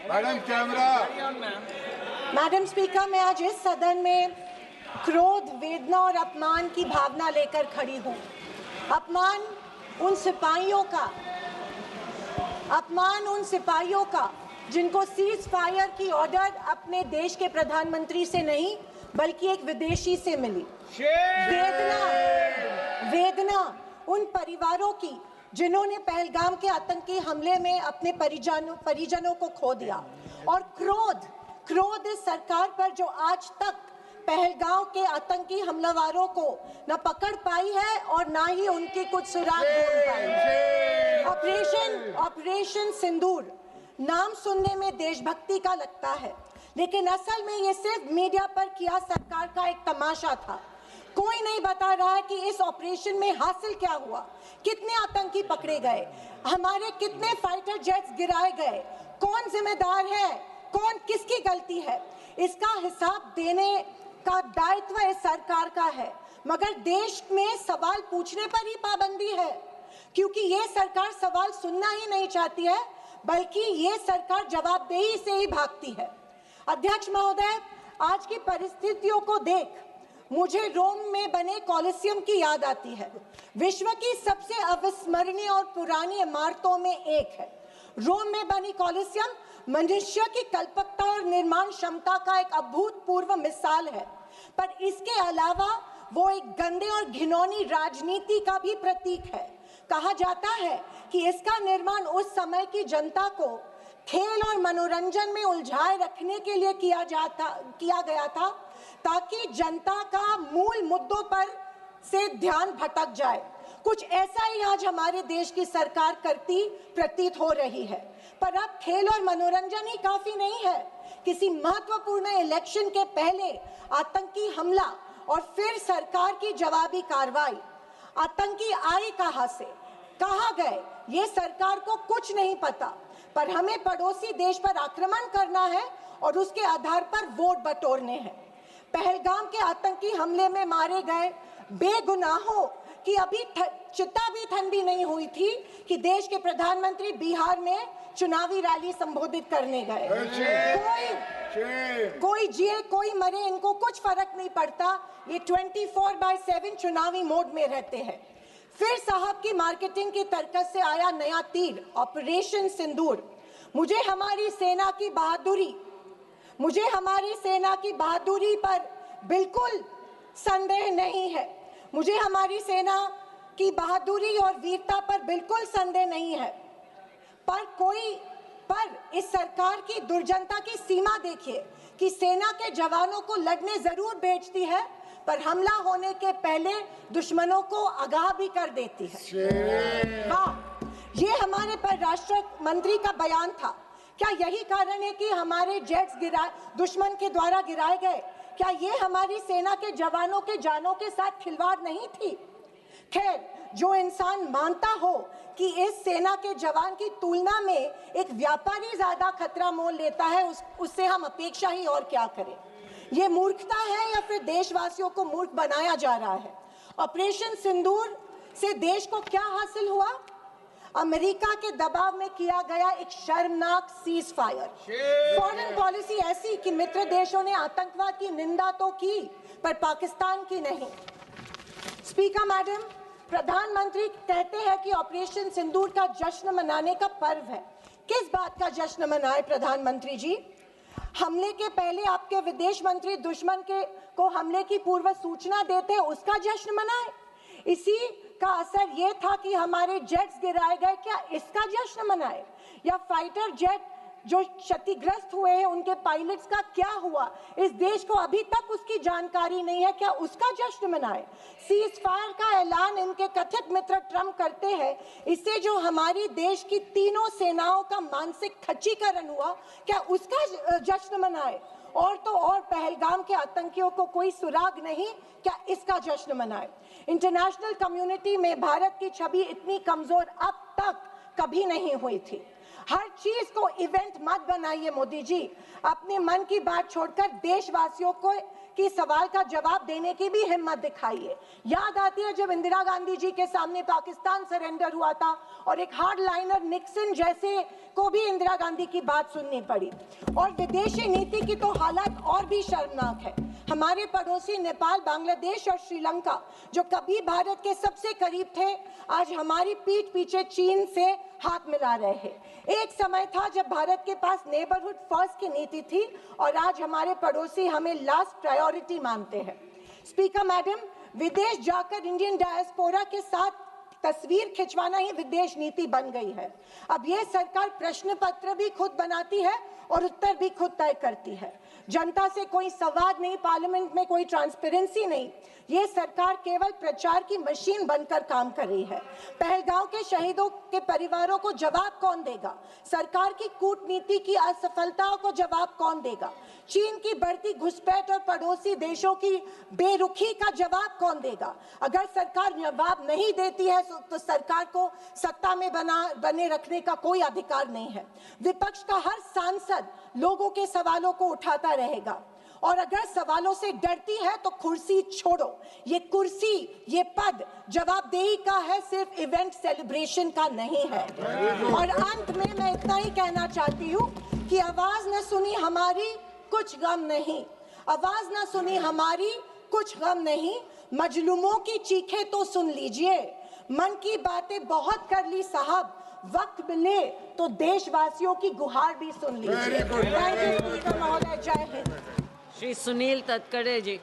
Madam camera. Madam speaker, मैं आज इस सदन में क्रोध, वेदना और अपमान की भावना लेकर खड़ी हूँ। अपमान उन सिपाहियों का जिनको सीज फायर की ऑर्डर अपने देश के प्रधानमंत्री से नहीं बल्कि एक विदेशी से मिली। वेदना उन परिवारों की जिन्होंने पहलगाम के आतंकी हमले में अपने परिजनों को खो दिया। और क्रोध इस सरकार पर जो आज तक पहलगाम के आतंकी हमलावरों को न पकड़ पाई है और ना ही उनकी कुछ सुराग ढूंढ पाई है। ऑपरेशन सिंदूर नाम सुनने में देशभक्ति का लगता है, लेकिन असल में ये सिर्फ मीडिया पर किया सरकार का एक तमाशा था। कोई नहीं बता रहा है कि इस ऑपरेशन में हासिल क्या हुआ, कितने आतंकी पकड़े गए, हमारे कितने फाइटर जेट्स गिराए गए, कौन जिम्मेदार है, कौन किसकी गलती है। इसका हिसाब देने का दायित्व इस सरकार का है, मगर देश में सवाल पूछने पर ही पाबंदी है, क्योंकि ये सरकार सवाल सुनना ही नहीं चाहती है, बल्कि ये सरकार जवाबदेही से ही भागती है। अध्यक्ष महोदय, आज की परिस्थितियों को देख मुझे रोम में बने कॉलिसियम की याद आती है। विश्व की सबसे अविस्मरणीय और पुरानी इमारतों में एक है। रोम में बनी कॉलिसियम मनुष्य की कल्पकता और निर्माण क्षमता का एक अभूतपूर्व मिसाल है, पर इसके अलावा वो एक गंदे और घिनौनी राजनीति का भी प्रतीक है। कहा जाता है कि इसका निर्माण उस समय की जनता को खेल और मनोरंजन में उलझाए रखने के लिए किया गया था, ताकि जनता का मूल मुद्दों पर से ध्यान भटक जाए। कुछ ऐसा ही आज हमारे देश की सरकार करती प्रतीत हो रही है। पर अब खेल और मनोरंजन ही काफी नहीं है। किसी महत्वपूर्ण इलेक्शन के पहले आतंकी हमला और फिर सरकार की जवाबी कार्रवाई। आतंकी आए कहां से, कहां गए, ये सरकार को कुछ नहीं पता, पर हमें पड़ोसी देश पर आक्रमण करना है और उसके आधार पर वोट बटोरने हैं। पहलगाम के आतंकी हमले में मारे गए बेगुनाहों की अभी चिता भी ठंडी नहीं हुई थी कि देश के प्रधानमंत्री बिहार में चुनावी रैली संबोधित करने गए। कोई जिए कोई मरे, इनको कुछ फर्क नहीं पड़ता। ये 24/7 चुनावी मोड में रहते हैं। फिर साहब की मार्केटिंग की तरकस से आया नया तीर, ऑपरेशन सिंदूर। मुझे हमारी सेना की बहादुरी पर बिल्कुल संदेह नहीं है। मुझे हमारी सेना की बहादुरी और वीरता पर बिल्कुल संदेह नहीं है, पर इस सरकार की दुर्जनता की सीमा देखिए कि सेना के जवानों को लड़ने जरूर भेजती है, पर हमला होने के पहले दुश्मनों को आगाह भी कर देती है। ये हमारे परराष्ट्र मंत्री का बयान था। क्या यही कारण है कि हमारे जेट्स दुश्मन के द्वारा गिराए गए? क्या ये हमारी सेना के जवानों के जानों के साथ खिलवाड़ नहीं थी? खैर, जो इंसान मानता हो कि इस सेना के जवान की तुलना में एक व्यापारी ज्यादा खतरा मोल लेता है, उससे हम अपेक्षा ही और क्या करें। ये मूर्खता है या फिर देशवासियों को मूर्ख बनाया जा रहा है? ऑपरेशन सिंदूर से देश को क्या हासिल हुआ? अमेरिका के दबाव में किया गया एक शर्मनाक सीज फायर। फॉरेन पॉलिसी ऐसी कि मित्र देशों ने आतंकवाद की निंदा तो की, पर पाकिस्तान की नहीं। स्पीकर मैडम, प्रधानमंत्री कहते हैं कि ऑपरेशन सिंदूर का जश्न मनाने का पर्व है। किस बात का जश्न मनाए प्रधानमंत्री जी? हमले के पहले आपके विदेश मंत्री दुश्मन को हमले की पूर्व सूचना देते, उसका जश्न मनाए? इसी का असर ये था कि हमारे जेट्स गिराए गए, क्या इसका जश्न मनाए? या फाइटर जेट जो क्षतिग्रस्त हुए हैं उनके पायलट्स का क्या हुआ? इस देश को अभी तक उसकी जानकारी नहीं है, क्या उसका जश्न मनाए? सीज फायर का ऐलान इनके कथित मित्र ट्रंप करते हैं, इससे जो हमारी देश की तीनों सेनाओं का मानसिक खच्चीकरण हुआ, क्या उसका जश्न मनाए? और तो और पहलगाम के आतंकियों को कोई सुराग नहीं, क्या इसका जश्न मनाए? इंटरनेशनल कम्युनिटी में भारत की छवि इतनी कमजोर अब तक कभी नहीं हुई थी। हर चीज को इवेंट मत बनाइए मोदी जी। अपने मन की बात छोड़कर देशवासियों को कि सवाल का जवाब देने की भी हिम्मत दिखाइए। याद आती है जब इंदिरा गांधी जी के सामने पाकिस्तान सरेंडर हुआ था और एक हार्ड लाइनर निक्सन जैसे को भी इंदिरा गांधी की बात सुननी पड़ी। और विदेशी नीति की तो हालत और भी शर्मनाक है। हमारे पड़ोसी नेपाल, बांग्लादेश और श्रीलंका जो कभी भारत के सबसे करीब थे, आज हमारी पीठ पीछे चीन से हाथ मिला रहे हैं। एक समय था जब भारत के पास नेबरहुड फर्स्ट की नीति थी और आज हमारे पड़ोसी हमें लास्ट प्रायोरिटी मानते हैं। स्पीकर मैडम, विदेश जाकर इंडियन डायस्पोरा के साथ तस्वीर खिंचवाना ही विदेश नीति बन गई है। अब ये सरकार प्रश्न पत्र भी खुद बनाती है और उत्तर भी खुद तय करती है। जनता से कोई संवाद नहीं, पार्लियामेंट में कोई ट्रांसपेरेंसी नहीं। ये सरकार केवल प्रचार की मशीन बनकर काम कर रही है। पहलगांव के शहीदों के परिवारों को जवाब कौन देगा? सरकार की कूटनीति की असफलताओं को जवाब कौन देगा? चीन की बढ़ती घुसपैठ और पड़ोसी देशों की बेरुखी का जवाब कौन देगा? अगर सरकार जवाब नहीं देती है तो सरकार को सत्ता में बने रखने का कोई अधिकार नहीं है। विपक्ष का हर सांसद लोगों के सवालों को उठाता रहेगा और अगर सवालों से डरती है तो कुर्सी छोड़ो। ये कुर्सी, ये पद जवाबदेही का है, सिर्फ इवेंट सेलिब्रेशन का नहीं है। और अंत में मैं इतना ही कहना चाहती हूँ कि आवाज न सुनी हमारी, कुछ गम नहीं। आवाज न सुनी हमारी, कुछ गम नहीं। मजलूमों की चीखें तो सुन लीजिए। मन की बातें बहुत कर ली साहब, वक्त मिले तो देशवासियों की गुहार भी सुन लीजिए। थैंक यू महोदय। जय हिंद। श्री सुनील तटकरे जी।